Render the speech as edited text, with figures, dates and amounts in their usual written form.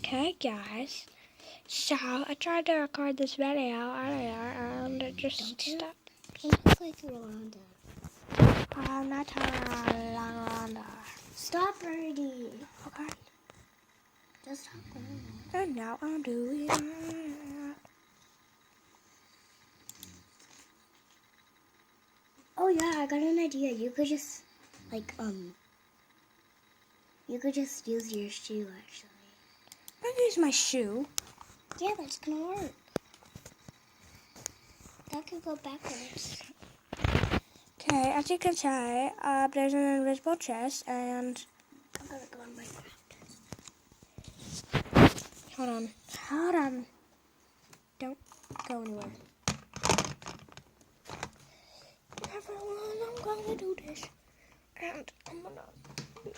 Okay, guys. So I tried to record this video earlier and it just stopped. It looks like Rolanda. I'm not Rwanda. Stop, Birdie. Okay. Just stop going. And now I'm doing it. Oh yeah, I got an idea. You could just, you could just use your shoe actually. I use my shoe. Yeah, that's gonna work. That could go backwards. Okay, as you can see, there's an invisible chest and... I'm gonna go on Minecraft. Hold on. Don't go anywhere. Everyone, I'm gonna do this. And I'm gonna be